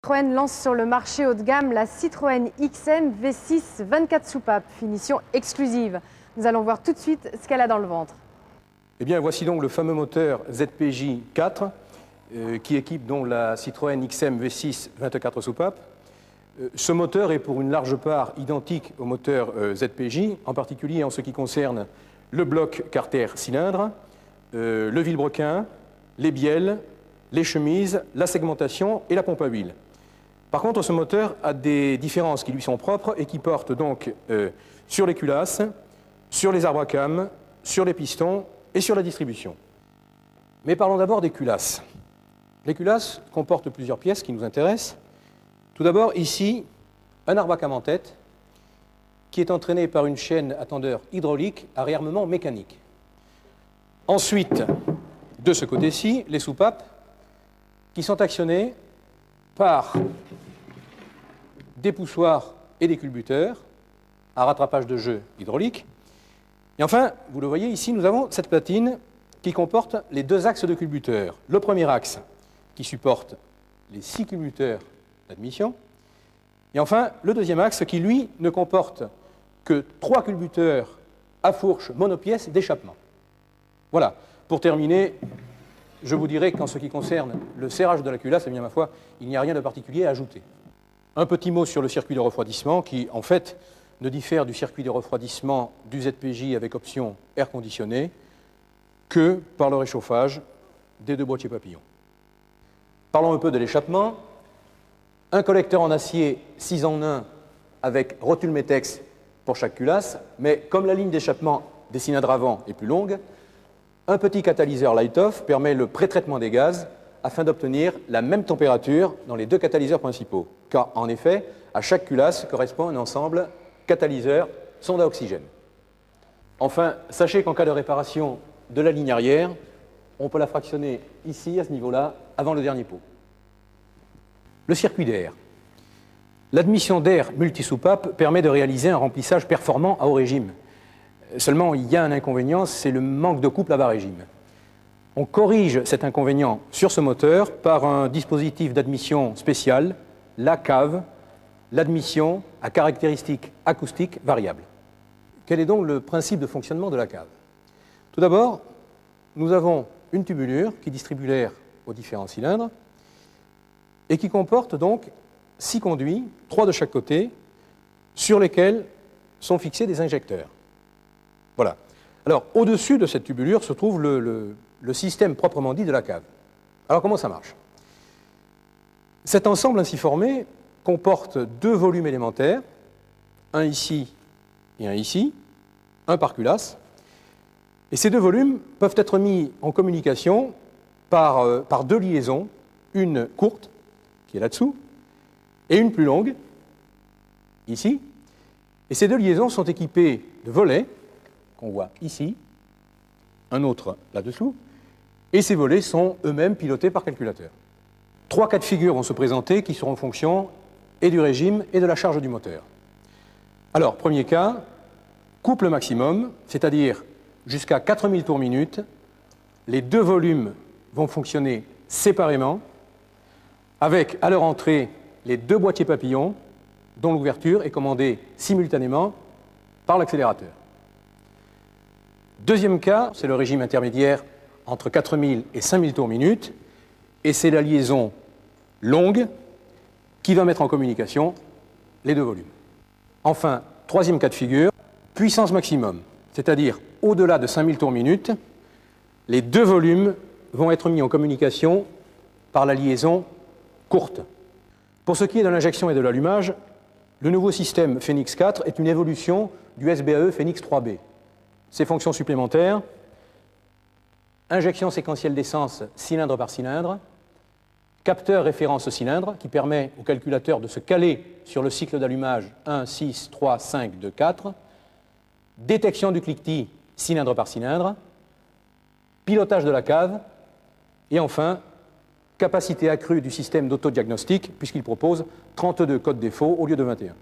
Citroën lance sur le marché haut de gamme la Citroën XM V6 24 soupapes, finition exclusive. Nous allons voir tout de suite ce qu'elle a dans le ventre. Eh bien, voici donc le fameux moteur ZPJ 4 qui équipe donc la Citroën XM V6 24 soupapes. Ce moteur est pour une large part identique au moteur ZPJ, en particulier en ce qui concerne le bloc carter cylindre, le vilebrequin, les bielles, les chemises, la segmentation et la pompe à huile. Par contre, ce moteur a des différences qui lui sont propres et qui portent donc sur les culasses, sur les arbres à cames, sur les pistons et sur la distribution. Mais parlons d'abord des culasses. Les culasses comportent plusieurs pièces qui nous intéressent. Tout d'abord, ici, un arbre à came en tête qui est entraîné par une chaîne à tendeur hydraulique à réarmement mécanique. Ensuite, de ce côté-ci, les soupapes qui sont actionnées par des poussoirs et des culbuteurs à rattrapage de jeu hydraulique. Et enfin, vous le voyez ici, nous avons cette platine qui comporte les deux axes de culbuteurs. Le premier axe qui supporte les 6 culbuteurs d'admission. Et enfin, le deuxième axe qui, lui, ne comporte que 3 culbuteurs à fourche monopièce d'échappement. Voilà. Pour terminer, je vous dirai qu'en ce qui concerne le serrage de la culasse, eh bien, ma foi, il n'y a rien de particulier à ajouter. Un petit mot sur le circuit de refroidissement qui, en fait, ne diffère du circuit de refroidissement du ZPJ avec option air conditionné que par le réchauffage des deux boîtiers papillons. Parlons un peu de l'échappement. Un collecteur en acier 6 en 1 avec rotule Metex pour chaque culasse, mais comme la ligne d'échappement des cylindres avant est plus longue, un petit catalyseur light-off permet le pré-traitement des gaz afin d'obtenir la même température dans les deux catalyseurs principaux. Car, en effet, à chaque culasse correspond un ensemble catalyseur sonde à oxygène. Enfin, sachez qu'en cas de réparation de la ligne arrière, on peut la fractionner ici, à ce niveau-là, avant le dernier pot. Le circuit d'air. L'admission d'air multisoupape permet de réaliser un remplissage performant à haut régime. Seulement, il y a un inconvénient, c'est le manque de couple à bas régime. On corrige cet inconvénient sur ce moteur par un dispositif d'admission spécial, la cave, l'admission à caractéristiques acoustiques variables. Quel est donc le principe de fonctionnement de la cave? Tout d'abord, nous avons une tubulure qui distribue l'air aux différents cylindres et qui comporte donc 6 conduits, 3 de chaque côté, sur lesquels sont fixés des injecteurs. Voilà. Alors, au-dessus de cette tubulure se trouve le système proprement dit de la cave. Alors, comment ça marche? Cet ensemble ainsi formé comporte 2 volumes élémentaires, un ici et un ici, un par culasse. Et ces 2 volumes peuvent être mis en communication par 2 liaisons, une courte, qui est là-dessous, et une plus longue, ici. Et ces 2 liaisons sont équipées de volets, qu'on voit ici, un autre là-dessous, et ces volets sont eux-mêmes pilotés par calculateur. 3 cas de figure vont se présenter qui seront en fonction et du régime et de la charge du moteur. Alors, premier cas, couple maximum, c'est-à-dire jusqu'à 4000 tours minute, les 2 volumes vont fonctionner séparément, avec à leur entrée les 2 boîtiers papillons, dont l'ouverture est commandée simultanément par l'accélérateur. Deuxième cas, c'est le régime intermédiaire entre 4000 et 5000 tours minute, et c'est la liaison longue qui va mettre en communication les 2 volumes. Enfin, troisième cas de figure, puissance maximum, c'est-à-dire au-delà de 5000 tours minute, les 2 volumes vont être mis en communication par la liaison courte. Pour ce qui est de l'injection et de l'allumage, le nouveau système Phénix 4 est une évolution du SBAE Phénix 3B. Ses fonctions supplémentaires, injection séquentielle d'essence cylindre par cylindre, capteur référence cylindre qui permet au calculateur de se caler sur le cycle d'allumage 1, 6, 3, 5, 2, 4, détection du cliquetis cylindre par cylindre, pilotage de la cave et enfin capacité accrue du système d'autodiagnostic puisqu'il propose 32 codes défauts au lieu de 21.